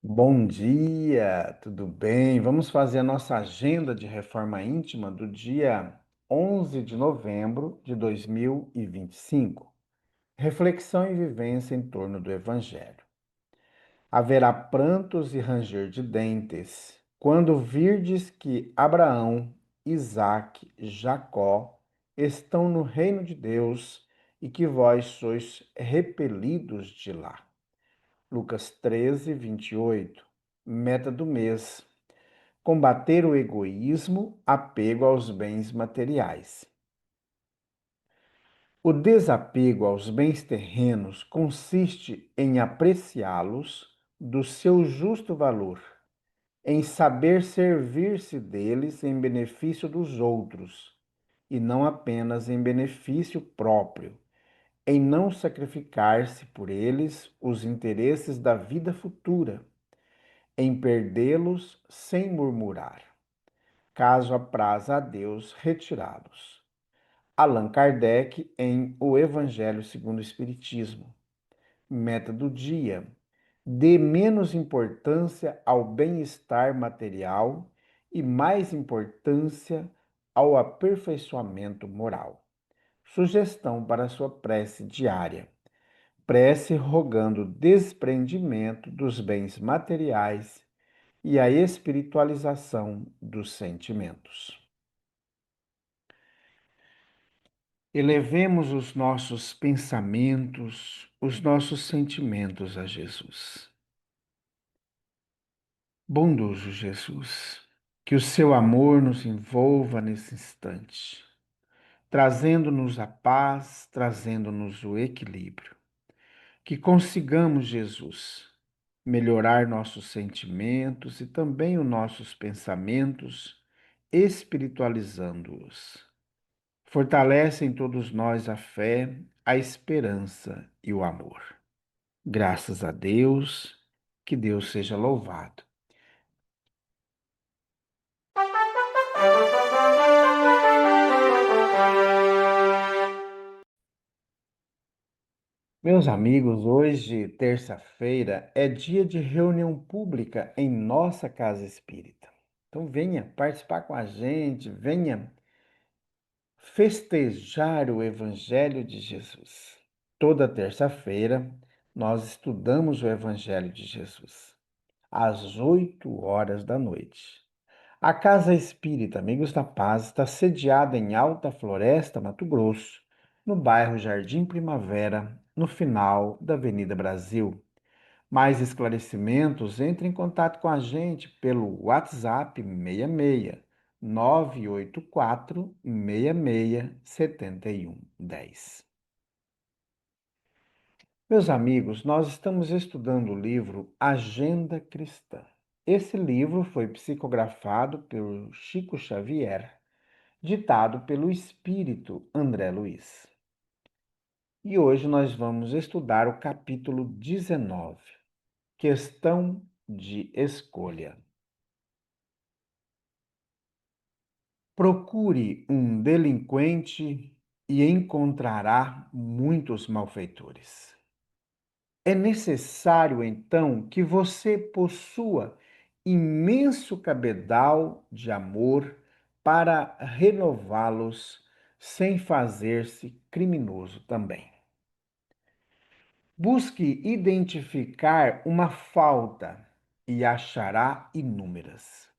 Bom dia, tudo bem? Vamos fazer a nossa agenda de reforma íntima do dia 11 de novembro de 2025. Reflexão e vivência em torno do Evangelho. Haverá prantos e ranger de dentes, quando virdes que Abraão, Isaque, Jacó estão no reino de Deus e que vós sois repelidos de lá. Lucas 13, 28. Meta do mês: combater o egoísmo, apego aos bens materiais. O desapego aos bens terrenos consiste em apreciá-los do seu justo valor, em saber servir-se deles em benefício dos outros, e não apenas em benefício próprio, em não sacrificar-se por eles os interesses da vida futura, em perdê-los sem murmurar, caso apraza a Deus retirá-los. Allan Kardec em O Evangelho segundo o Espiritismo. Meta do dia: dê menos importância ao bem-estar material e mais importância ao aperfeiçoamento moral. Sugestão para a sua prece diária: prece rogando desprendimento dos bens materiais e a espiritualização dos sentimentos. Elevemos os nossos pensamentos, os nossos sentimentos a Jesus. Bondoso Jesus, que o seu amor nos envolva nesse instante, trazendo-nos a paz, trazendo-nos o equilíbrio. Que consigamos, Jesus, melhorar nossos sentimentos e também os nossos pensamentos, espiritualizando-os. Fortalece em todos nós a fé, a esperança e o amor. Graças a Deus, que Deus seja louvado. Meus amigos, hoje, terça-feira, é dia de reunião pública em nossa casa espírita. Então, venha participar com a gente, venha festejar o Evangelho de Jesus. Toda terça-feira, nós estudamos o Evangelho de Jesus, às 8 horas da noite. A Casa Espírita Amigos da Paz está sediada em Alta Floresta, Mato Grosso, no bairro Jardim Primavera, no final da Avenida Brasil. Mais esclarecimentos, entre em contato com a gente pelo WhatsApp 66 984 66 7110. Meus amigos, nós estamos estudando o livro Agenda Cristã. Esse livro foi psicografado pelo Chico Xavier, ditado pelo espírito André Luiz. E hoje nós vamos estudar o capítulo 19, Questão de Escolha. Procure um delinquente e encontrará muitos malfeitores. É necessário, então, que você possua imenso cabedal de amor para renová-los sem fazer-se criminoso também. Busque identificar uma falta e achará inúmeras.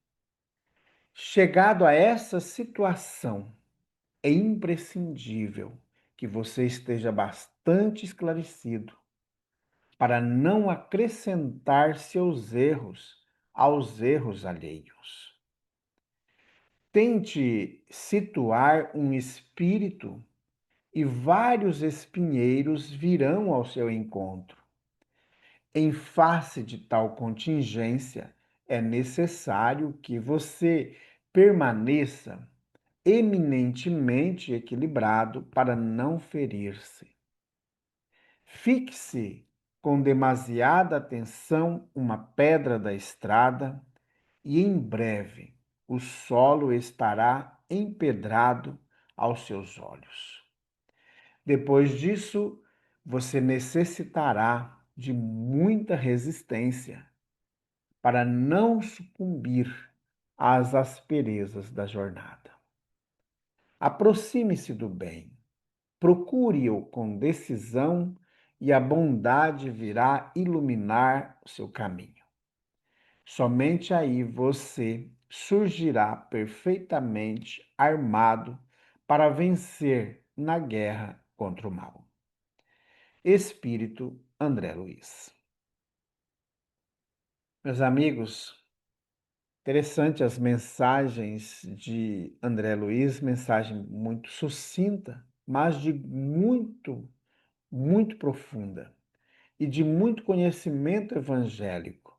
Chegado a essa situação, é imprescindível que você esteja bastante esclarecido para não acrescentar seus erros aos erros alheios. Tente situar um espírito e vários espinheiros virão ao seu encontro. Em face de tal contingência, é necessário que você permaneça eminentemente equilibrado para não ferir-se. Fixe com demasiada atenção uma pedra da estrada e em breve o solo estará empedrado aos seus olhos. Depois disso, você necessitará de muita resistência para não sucumbir às asperezas da jornada. Aproxime-se do bem, procure-o com decisão e a bondade virá iluminar o seu caminho. Somente aí você surgirá perfeitamente armado para vencer na guerra contra o mal. Espírito André Luiz. Meus amigos, interessante as mensagens de André Luiz, mensagem muito sucinta, mas de muito profunda e de muito conhecimento evangélico.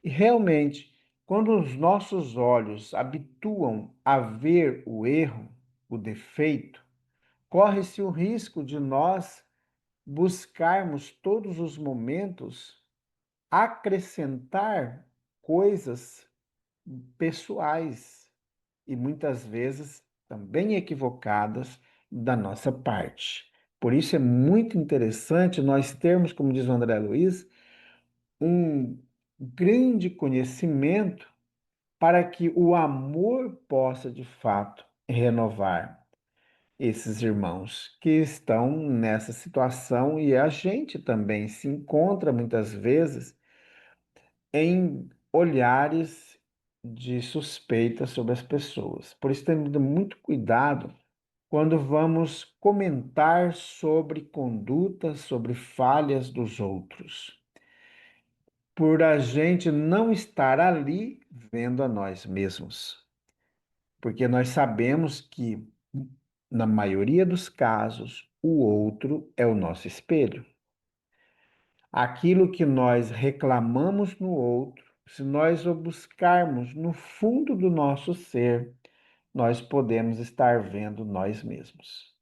E realmente, quando os nossos olhos habituam a ver o erro, o defeito, corre-se o risco de nós buscarmos todos os momentos acrescentar coisas pessoais e muitas vezes também equivocadas da nossa parte. Por isso é muito interessante nós termos, como diz o André Luiz, um grande conhecimento para que o amor possa de fato renovar esses irmãos que estão nessa situação e a gente também se encontra muitas vezes em olhares de suspeita sobre as pessoas. Por isso, temos muito cuidado quando vamos comentar sobre condutas, sobre falhas dos outros, por a gente não estar ali vendo a nós mesmos. Porque nós sabemos que, na maioria dos casos, o outro é o nosso espelho. Aquilo que nós reclamamos no outro, se nós o buscarmos no fundo do nosso ser, nós podemos estar vendo nós mesmos.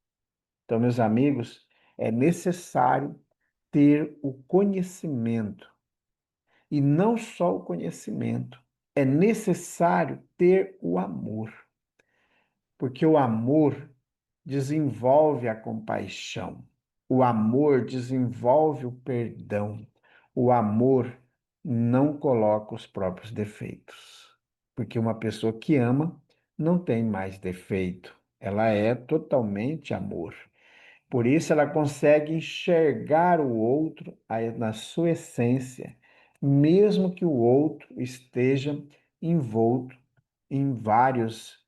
Então, meus amigos, é necessário ter o conhecimento, e não só o conhecimento, é necessário ter o amor, porque o amor desenvolve a compaixão. O amor desenvolve o perdão. O amor não coloca os próprios defeitos. Porque uma pessoa que ama não tem mais defeito. Ela é totalmente amor. Por isso ela consegue enxergar o outro na sua essência, mesmo que o outro esteja envolto em vários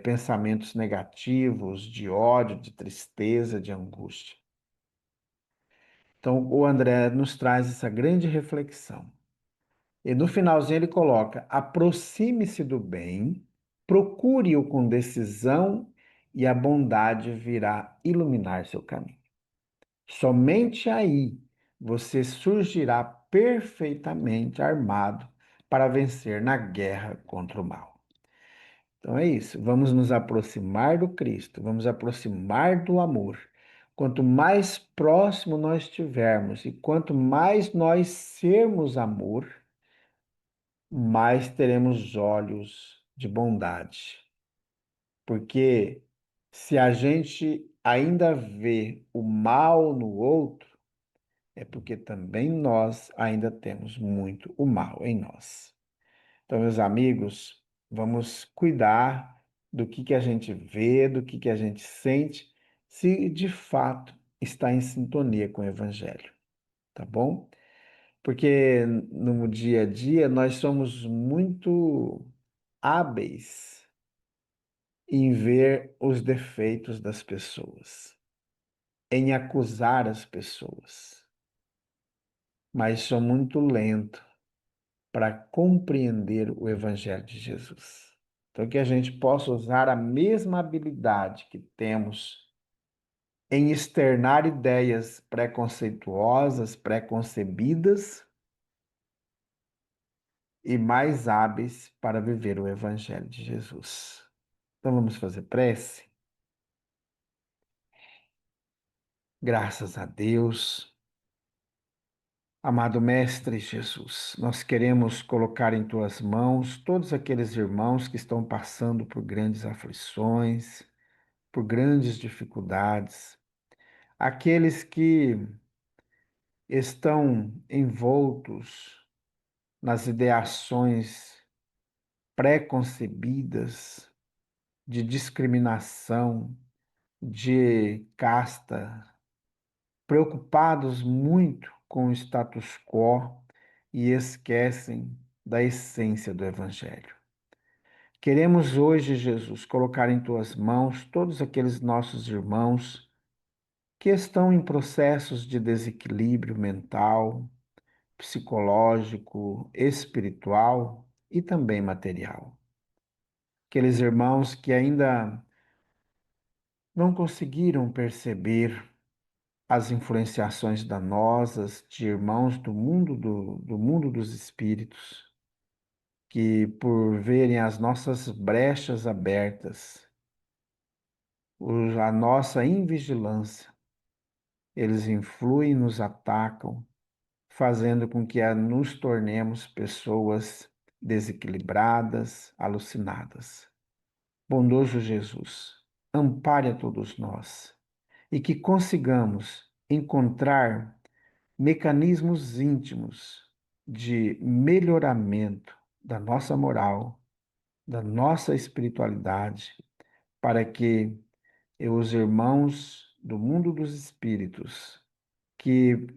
pensamentos negativos, de ódio, de tristeza, de angústia. Então, o André nos traz essa grande reflexão. E no finalzinho ele coloca: aproxime-se do bem, procure-o com decisão e a bondade virá iluminar seu caminho. Somente aí você surgirá perfeitamente armado para vencer na guerra contra o mal. Então é isso. Vamos nos aproximar do Cristo, vamos aproximar do amor. Quanto mais próximo nós estivermos e quanto mais nós sermos amor, mais teremos olhos de bondade. Porque se a gente ainda vê o mal no outro, é porque também nós ainda temos muito o mal em nós. Então, meus amigos, vamos cuidar do que a gente vê, do que a gente sente, se de fato está em sintonia com o Evangelho, tá bom? Porque no dia a dia nós somos muito hábeis em ver os defeitos das pessoas, em acusar as pessoas, mas sou muito lento para compreender o Evangelho de Jesus. Então, que a gente possa usar a mesma habilidade que temos em externar ideias preconceituosas, preconcebidas e mais hábeis para viver o Evangelho de Jesus. Então, vamos fazer prece? Graças a Deus. Amado Mestre Jesus, nós queremos colocar em tuas mãos todos aqueles irmãos que estão passando por grandes aflições, por grandes dificuldades, aqueles que estão envoltos nas ideações pré-concebidas de discriminação, de casta, preocupados muito com o status quo e esquecem da essência do Evangelho. Queremos hoje, Jesus, colocar em tuas mãos todos aqueles nossos irmãos que estão em processos de desequilíbrio mental, psicológico, espiritual e também material. Aqueles irmãos que ainda não conseguiram perceber as influenciações danosas de irmãos do mundo dos espíritos, que por verem as nossas brechas abertas, a nossa invigilância, eles influem, nos atacam, fazendo com que nos tornemos pessoas desequilibradas, alucinadas. Bondoso Jesus, ampare a todos nós e que consigamos encontrar mecanismos íntimos de melhoramento da nossa moral, da nossa espiritualidade, para que os irmãos do mundo dos espíritos que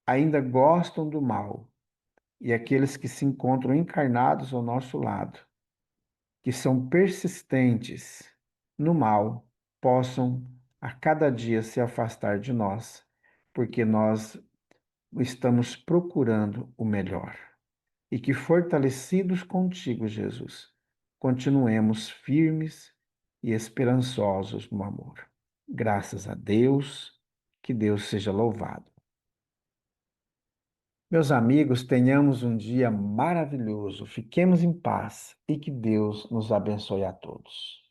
ainda gostam do mal e aqueles que se encontram encarnados ao nosso lado, que são persistentes no mal, possam a cada dia se afastar de nós, porque nós estamos procurando o melhor. E que fortalecidos contigo, Jesus, continuemos firmes e esperançosos no amor. Graças a Deus, que Deus seja louvado. Meus amigos, tenhamos um dia maravilhoso, fiquemos em paz e que Deus nos abençoe a todos.